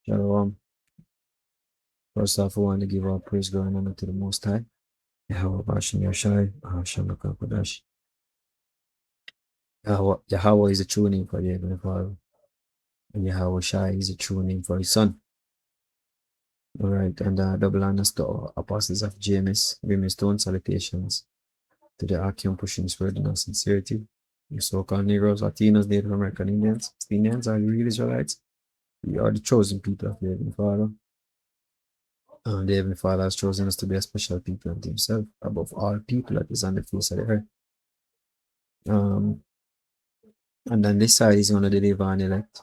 Shalom. First off, I want to give all praise, glory, and honor to the Most High. Yahweh Bashem Yashai, Hashem Kodash. Yahweh is a true name for the Heavenly Father, and Yahweh Shai is a true name for His Son. All right, and double honors to all apostles of JMS, Brimstone, salutations to the Akim pushing spread and sincerity. The so-called Negroes, Latinos, Native American Indians, Palestinians are the real Israelites. We are the chosen people of the Heavenly Father. The Heavenly Father has chosen us to be a special people unto Himself, above all people that is on the face of the earth. And then this side is going to deliver an elect.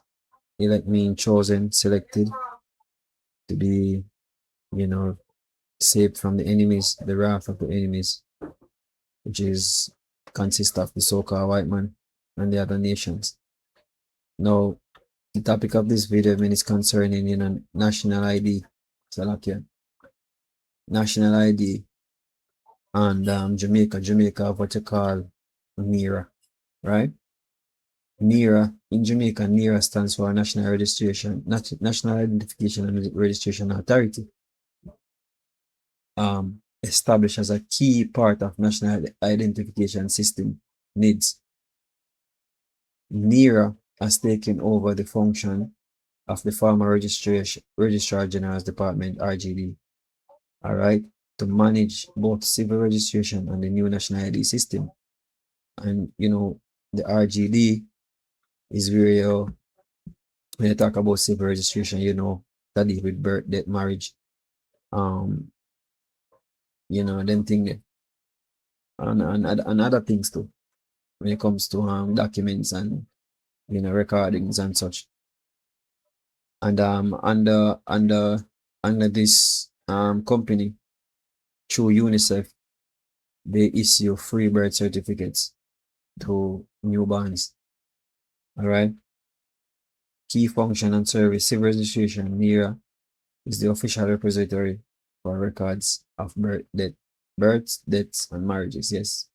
Elect mean chosen, selected to be, saved from the enemies, the wrath of the enemies, which is consists of the so-called white man and the other nations. Now, the topic of this video is concerning, national ID. Salakia. National ID and Jamaica. Jamaica have what you call NIRA, right? NIRA in Jamaica, NIRA stands for National Identification and Registration Authority. Established as a key part of National Identification System, NIDS. NIRA has taken over the function of the former Registrar General's Department, RGD, all right, to manage both civil registration and the new national ID system. And, the RGD is where when you talk about civil registration, that deal with birth, death, marriage, them thing there. And other things too, when it comes to documents and recordings and such. And under this company, through UNICEF, they issue free birth certificates to newborns. All right. Key function and service: civil registration. NIRA is the official repository for records of births, deaths, and marriages. Yes.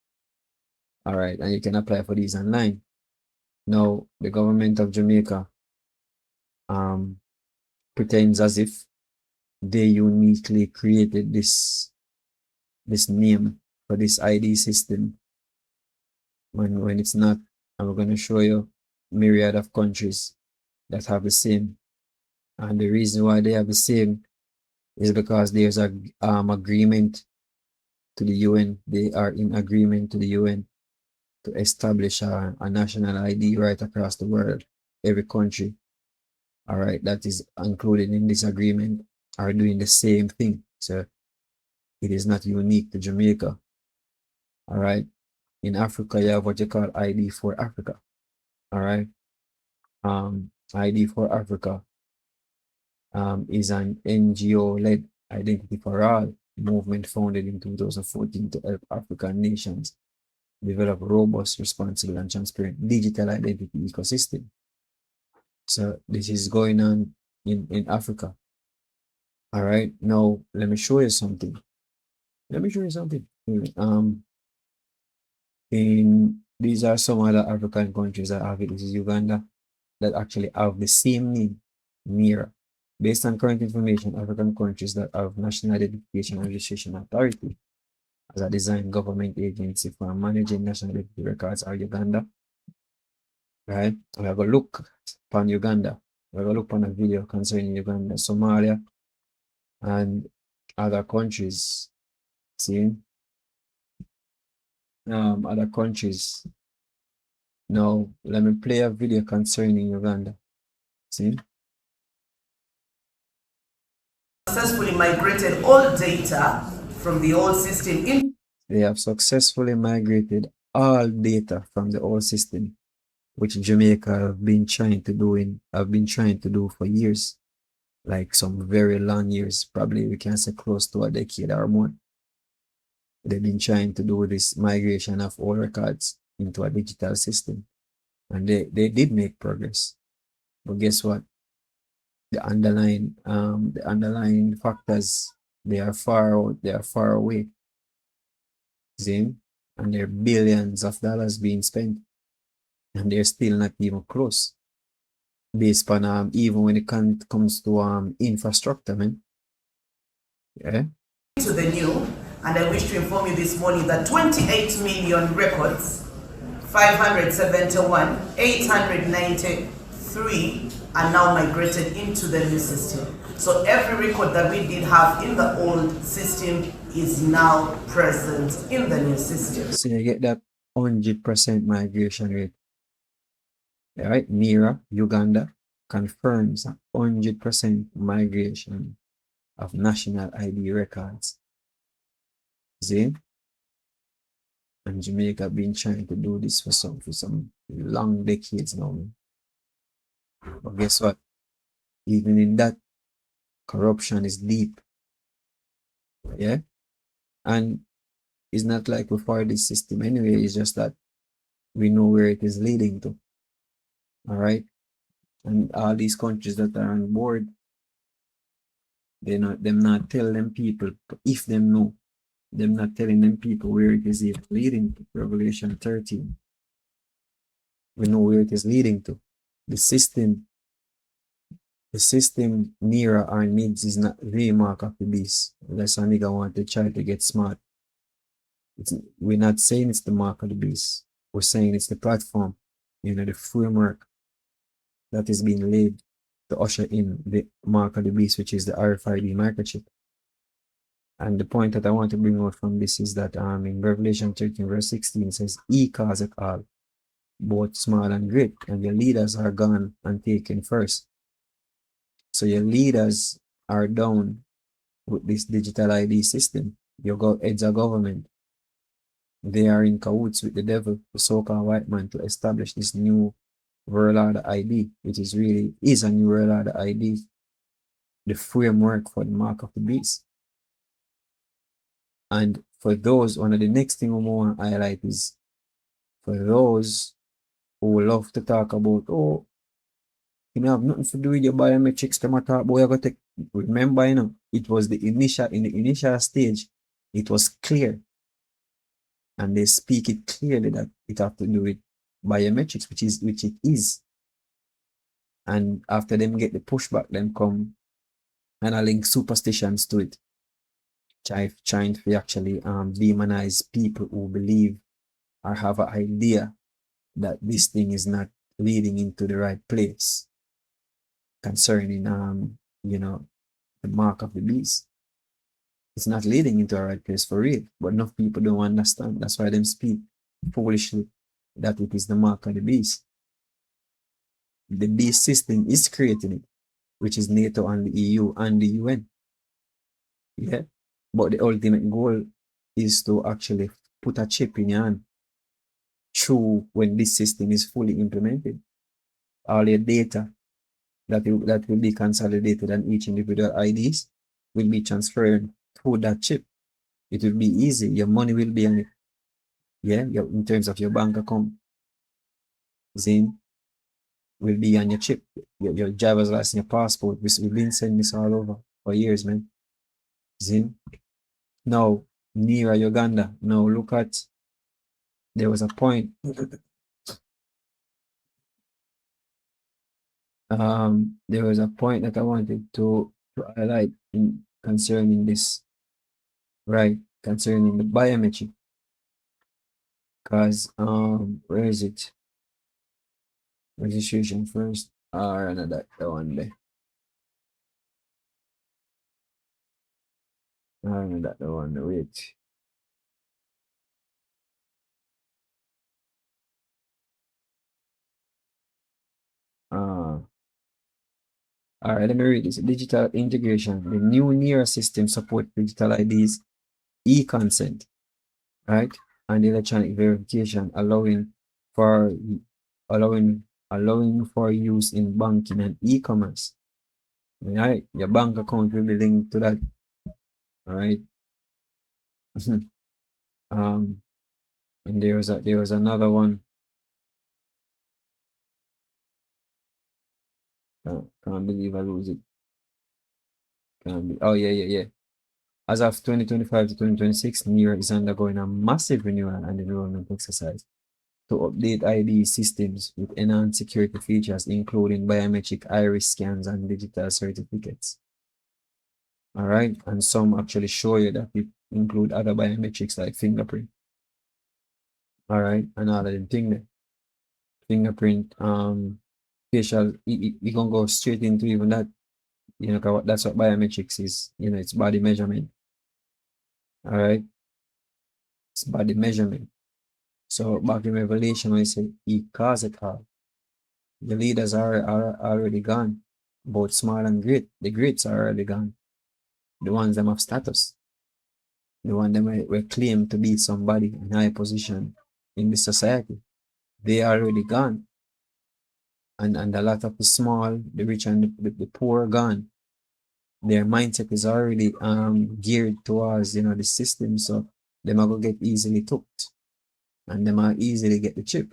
All right, and you can apply for these online. Now, the government of Jamaica pretends as if they uniquely created this name for this ID system when it's not. And we're going to show you myriad of countries that have the same. And the reason why they have the same is because there's a agreement to the UN. They are in agreement to the UN to establish a national ID right across the world. Every country, all right, that is included in this agreement are doing the same thing. So it is not unique to Jamaica. All right. In Africa, you have what you call ID4AFRICA. All right. ID4AFRICA is an NGO-led Identity for All movement founded in 2014 to help African nations develop robust, responsible, and transparent digital identity ecosystem. So this is going on in Africa. All right. Now let me show you something. These are some other African countries that have it. This is Uganda, that actually have the same name, NIRA. Based on current information, African countries that have National Identification and Registration Authority as a design government agency for managing national identity records are Uganda. Right? We have a look upon Uganda. We have a look upon a video concerning Uganda, Somalia, and other countries. See? Other countries. Now, let me play a video concerning Uganda. See? Successfully migrated all data from the old system. They have successfully migrated all data from the old system, which Jamaica have been trying to do for years, like some very long years, probably we can say close to a decade or more. They've been trying to do this migration of all records into a digital system, and they did make progress. But guess what? The underlying factors, they are far away. See? And there are billions of dollars being spent, and they're still not even close. based on even when it comes to infrastructure, man. Yeah. To the new, and I wish to inform you this morning that 28 million records, 571,893 are now migrated into the new system. So every record that we did have in the old system is now present in the new system. So you get that 100% migration rate. All right, NIRA, Uganda, confirms 100% migration of national ID records. See? And Jamaica been trying to do this for some long decades now. Man. But guess what? Even in that, corruption is deep. Yeah? And it's not like we follow this system anyway, it's just that we know where it is leading to. All right? And all these countries that are on board, them not tell them people, if them know, them not telling them people where it is even leading to. Revelation 13. We know where it is leading to. The system NIRA or NIDS is not the mark of the beast. Unless a nigga want to try to get smart. We're not saying it's the mark of the beast. We're saying it's the platform, the framework that is being laid to usher in the mark of the beast, which is the RFID microchip. And the point that I want to bring out from this is that in Revelation 13, verse 16 says, He causeth all, both small and great, and your leaders are gone and taken first. So your leaders are down with this digital ID system. Your heads of government, they are in cahoots with the devil, the so-called white man, to establish this new world order ID, which is a new world order ID, the framework for the mark of the beast. And for those, one of the next thing I want to highlight is for those who love to talk about, oh, you have nothing to do with your biometrics, them talk about, you got to remember, it was in the initial stage, it was clear. And they speak it clearly that it have to do with biometrics, which it is. And after them get the pushback, then come and I link superstitions to it. Trying to actually demonize people who believe or have an idea that this thing is not leading into the right place concerning the mark of the beast. It's not leading into a right place for real, but enough people don't understand. That's why them speak foolishly that it is the mark of the beast. The beast system is creating it, which is NATO and the EU and the UN. Yeah. But the ultimate goal is to actually put a chip in your hand through when this system is fully implemented. All your data that will be consolidated and each individual IDs will be transferred through that chip. It will be easy. Your money will be on it. Yeah, in terms of your bank account. Zin will be on your chip. Your driver's license, your passport. We've been sending this all over for years, man. Zin. Now, NIRA Uganda. Now look at, there was a point. There was a point that I wanted to highlight concerning this, right? Concerning the biometric. Because where is it? Registration first. Another the one there. That the one. Wait. All right, let me read this. Digital integration. The new NIRA system support digital IDs, e-consent, right, and electronic verification, allowing for use in banking and e-commerce. All right, your bank account will be linked to that. All right. And there was another one. Can't believe I lose it. Oh yeah. As of 2025 to 2026, NIRA is undergoing a massive renewal and enrollment exercise. to update ID systems with enhanced security features, including biometric iris scans and digital certificates. All right, and some actually show you that it include other biometrics like fingerprint. All right, and all of them thing there. Fingerprint, facial, you can go straight into even that. You know, that's what biometrics is. You know, it's body measurement. All right, it's body measurement. So back in Revelation, when it said he caused it all, the leaders are already gone, both small and great. The greats are already gone. The ones that have status, the ones that were claimed to be somebody in high position in the society, they are already gone. And a lot of the small, the rich and the poor are gone. Their mindset is already geared towards, you know, the system, so them are gonna get easily hooked, and them are easily get the chip.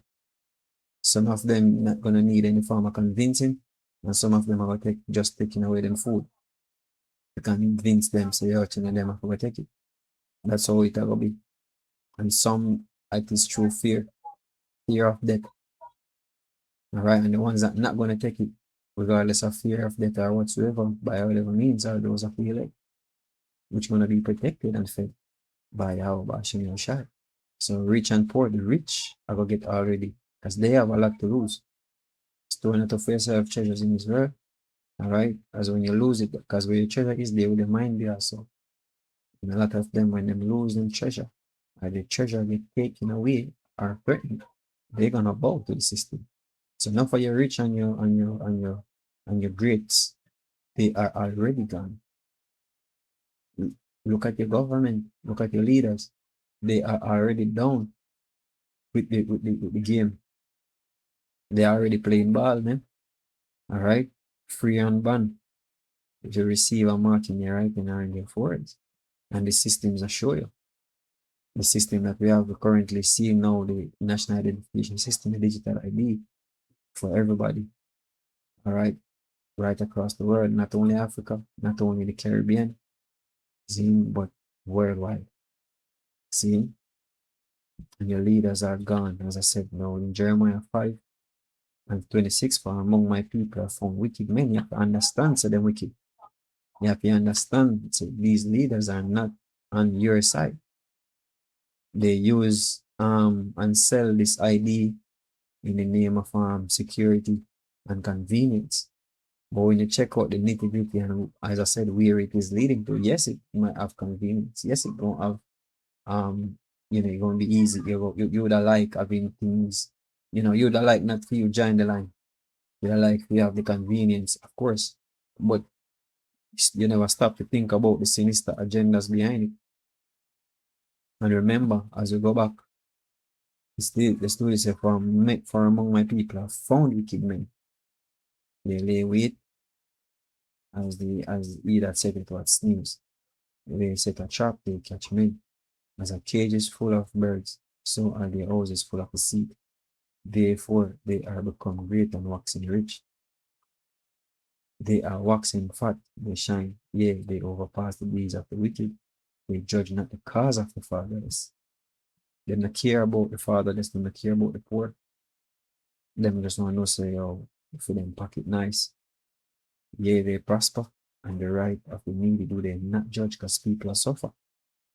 Some of them not gonna need any form of convincing, and some of them are gonna just taking away them food. You can convince them, say, oh, and them are gonna take it. That's how it will be. And some, it is through fear of death. All right, and the ones that not gonna take it, regardless of fear of death or whatsoever, by whatever means, are those of the elect, which gonna be protected and fed by our Bashim Yoshai. So rich and poor, the rich are gonna get already, because they have a lot to lose. Storing up for yourself treasures in Israel. All right, as when you lose it, because where your treasure is, there will the mind be also. And a lot of them, when them lose them treasure, or the treasure get taken away or threatened, they're gonna bow to the system. So now for your rich and your greats, they are already gone. Look at your government, look at your leaders, they are already down with the game. They are already playing ball, man. All right, free and ban. If you receive a mark in your right and in your forehead, and the systems are show you. The system that we have currently seen now, the national identification system, the digital ID for everybody. All right, right across the world, not only Africa, not only the Caribbean, but worldwide. See, and your leaders are gone, as I said now in Jeremiah 5 and 26. For among my people are found wicked men. You have to understand, so they're wicked. You have to understand, so these leaders are not on your side. They use and sell this ID in the name of security and convenience. But when you check out the nitty-gritty and, as I said, where it is leading to, yes, it might have convenience. Yes, it don't have you know, it's gonna be easy. You would like having things, you know, you would like not for you join the line. You like we have the convenience, of course, but you never stop to think about the sinister agendas behind it. And remember, as we go back, the story says, for among my people I found wicked men. They lay wait as he that said it was sneeze. They set a trap, they catch men. As a cage is full of birds, so are their houses full of deceit. Therefore, they are become great and waxing rich. They are waxing fat, they shine, yea, they overpass the deeds of the wicked. They judge not the cause of the fatherless. They don't care about the fatherless, they don't care about the poor. Them just want to say, oh, for them pocket nice. Yea, they prosper, and the right of the needy do they not judge, because people are suffer.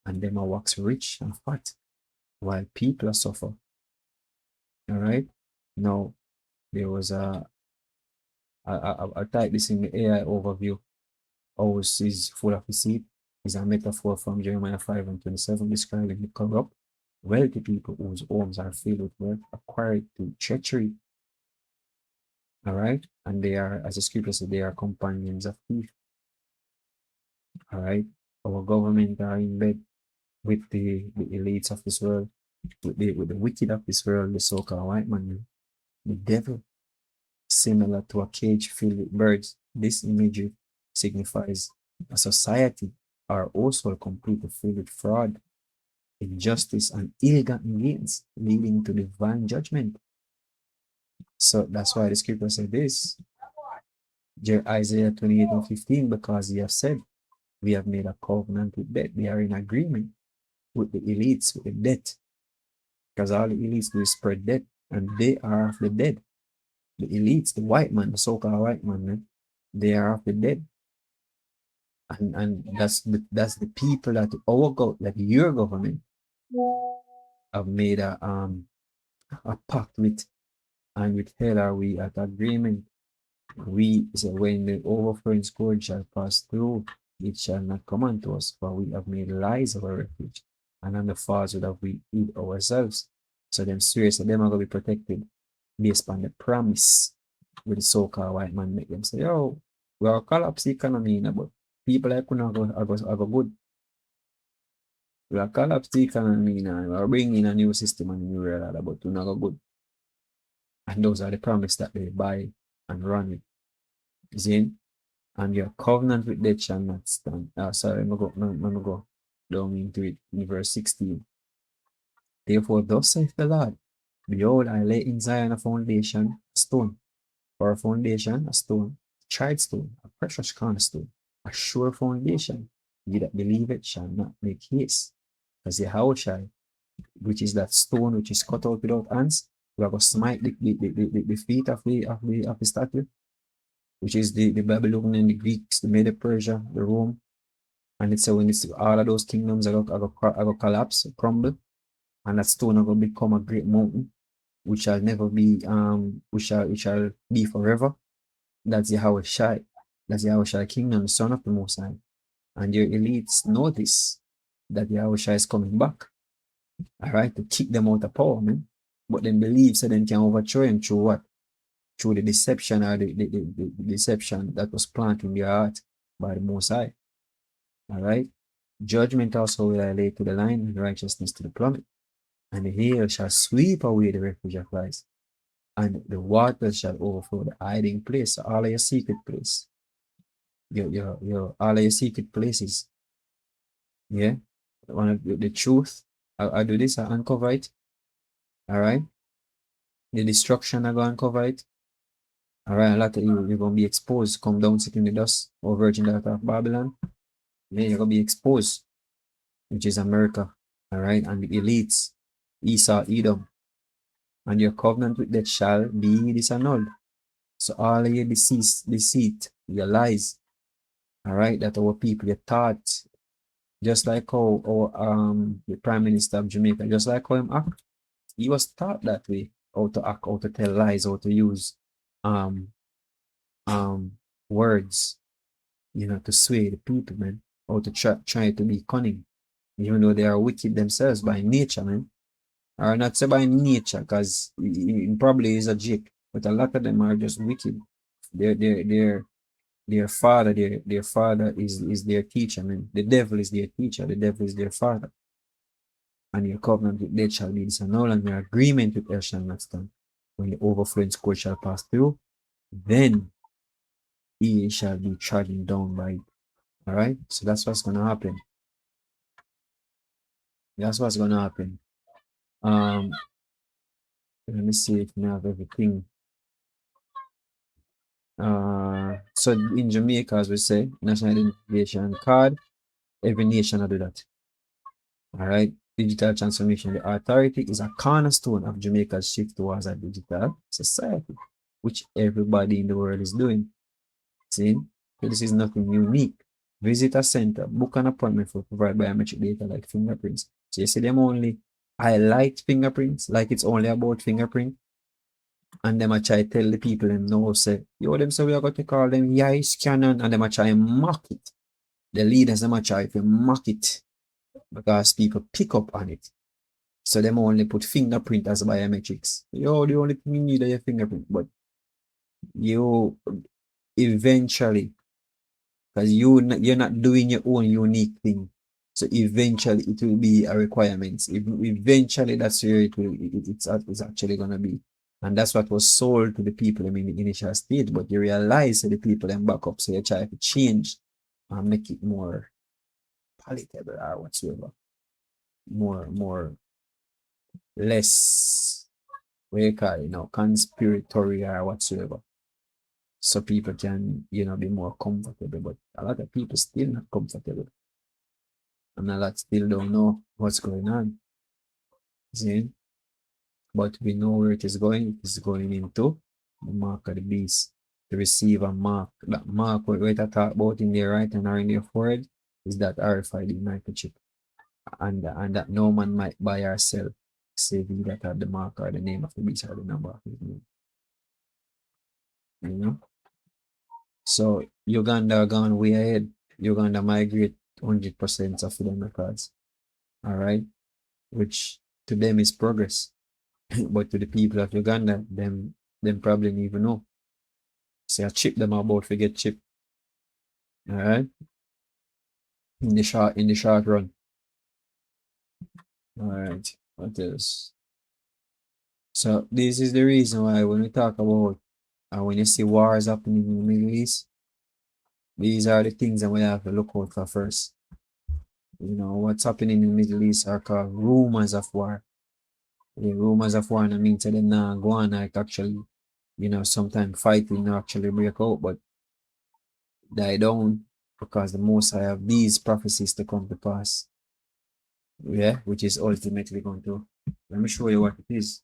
And them are wax rich and fat, while people are suffer. All right. Now, there was I type this in the AI overview. House is full of deceit is a metaphor from Jeremiah 5 and 27, describing the corrupt, wealthy people whose homes are filled with wealth acquired through treachery. All right. And they are, as the scripture says, they are companions of thief. All right. Our government are in bed with the elites of this world, with the wicked of this world, the so-called white man, the devil, similar to a cage filled with birds. This imagery signifies a society are also completely filled with fraud, injustice, and ill-gotten gains, leading to divine judgment. So that's why the scripture said this, Isaiah 28 and 15, because he has said, we have made a covenant with death. They are in agreement with the elites, with the death, because all the elites will spread death and they are of the dead. The elites, the white man, the so-called white man, they are of the dead. And that's the people that that your government have made a pact with, and with hell are we at agreement. We say, when the overflowing scourge shall pass through, it shall not come unto us, for we have made lies our refuge, and on the falsehood have we hid ourselves. So them swear, so them are gonna be protected based on the promise with the so-called white man make them say, yo, we are collapse the economy, but people like you are go good. We are collapse the economy now, we are bringing a new system and new reality, but we not go good. And those are the promise that they buy and run with. See? And your covenant with death shall not stand. Sorry, I'm gonna go down into it in verse 16. Therefore, thus saith the Lord, behold, I lay in Zion a foundation, a stone, for a foundation, a stone, a tried stone, a precious cornerstone, a sure foundation. Ye that believe it shall not make haste. Because Yahushua, which is that stone which is cut out without hands, we are going to smite the feet of the statue, which is the Babylonian, the Greeks, the Medo Persia, the Rome. And it's when it's all of those kingdoms are going to collapse, crumble, and that stone are going to become a great mountain, which shall never be which shall be forever. That's Yahushua. That's Yahushua kingdom, the son of the Most High. And your elites notice that Yahushua is coming back. All right, to kick them out of power, man. But then believe so then can overthrow him through what? Through the deception or the deception that was planted in their heart by the Most High. All right. Judgment also will I lay to the line, and righteousness to the plummet. And the hail shall sweep away the refuge of lies, and the waters shall overflow the hiding place, all of your secret place. Your all of your secret places. Yeah. One of the truth. I do this, I uncover it. All right. The destruction, I go uncover it. All right, a lot of you're gonna be exposed. Come down, sit in the dust, or virgin daughter of Babylon. Then you're gonna be exposed, which is America. All right, and the elites, Esau, Edom, and your covenant with that shall be disannulled. So all of your deceit, your lies, all right, that our people, your thought, just like how our the Prime Minister of Jamaica, just like how him act, he was taught that way, how to act, how to tell lies, how to use um words, to sway the people, man, or to try to be cunning, even though they are wicked themselves by nature, man. Or not say by nature, because he probably is a jake, but a lot of them are just wicked. Their father, their father is their teacher, man. The devil is their teacher, the devil is their father. And your covenant with death shall be disannulled, and your agreement with hell shall not stand. When the overflowing scourge shall pass through, then he shall be trodden down by it. All right, so that's what's gonna happen. That's what's gonna happen. Let me see if we have everything. So in Jamaica, as we say, national identification card, every nation will do that. All right, digital transformation. The authority is a cornerstone of Jamaica's shift towards a digital society, which everybody in the world is doing. See, so this is nothing unique. Visit a center, book an appointment for provide biometric data like fingerprints. So you see them only highlight fingerprints, like it's only about fingerprint. And them I try tell the people them know say, yo, them say we are going to call them yeah scanning, and them I try mock it. The leaders them I try to mock it because people pick up on it. So them only put fingerprint as biometrics. Yo, the only thing you need is your fingerprint, but you eventually, because you're not doing your own unique thing, so eventually it will be a requirement. Eventually that's where it's actually gonna be, and that's what was sold to the people in the initial stage. But you realize that the people then back up, so you try to change and make it more palatable or whatsoever, more less, what you call it, conspiratory or whatsoever, so people can be more comfortable. But a lot of people still not comfortable, and a lot still don't know what's going on. See? but we know where it is going. It is going into the mark of the beast to receive a mark. That mark what we talk about in there, right, and are in your forehead is that RFID microchip, and that no man might buy or sell, save he that have the mark or the name of the beast or the number of his name. You know, so Uganda gone way ahead. Uganda migrate 100% of them records. All right, which to them is progress. But to the people of Uganda, them probably don't even know. Say a chip them about to get chip. All right. In the short run. All right. What else? So this is the reason why when we talk about when you see wars happening in the Middle East, these are the things that we have to look out for first. You know, what's happening in the Middle East are called rumors of war. The rumors of war, I mean, to them now go on like actually, sometimes fighting actually break out, but die down because the Most High have these prophecies to come to pass. Yeah, which is ultimately going to. Let me show you what it is.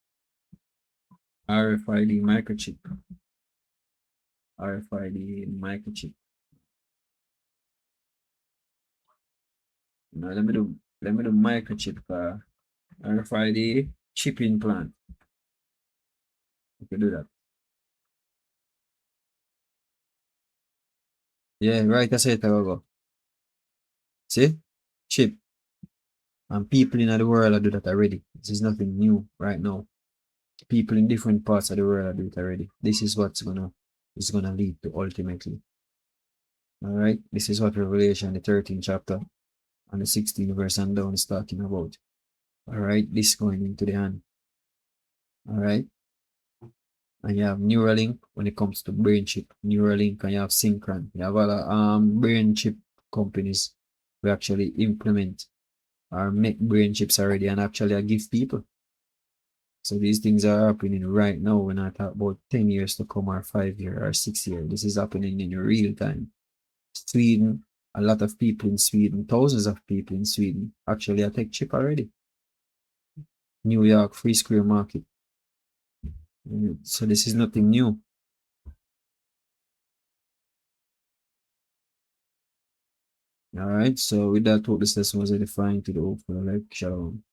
RFID microchip. RFID microchip. Now let me do microchip. RFID chip implant. You can do that. Yeah, right. I said it go. See, chip. And people in the world do that already. This is nothing new right now. People in different parts of the world do it already. This is what's gonna lead to ultimately. All right. This is what Revelation, the 13th chapter and the 16th verse and down is talking about. All right. This going into the hand. All right. And you have Neuralink when it comes to brain chip. Neuralink, and you have Synchron. You have other brain chip companies who actually implement or make brain chips already and actually give people. So these things are happening right now. We're not talking about 10 years to come or 5 years or 6 years. This is happening in real time. Sweden, a lot of people in Sweden, thousands of people in Sweden actually are tech chip already. New York, Free Square Market. So this is nothing new. All right. So with that, hope this lesson was edifying to the whole for like shalom.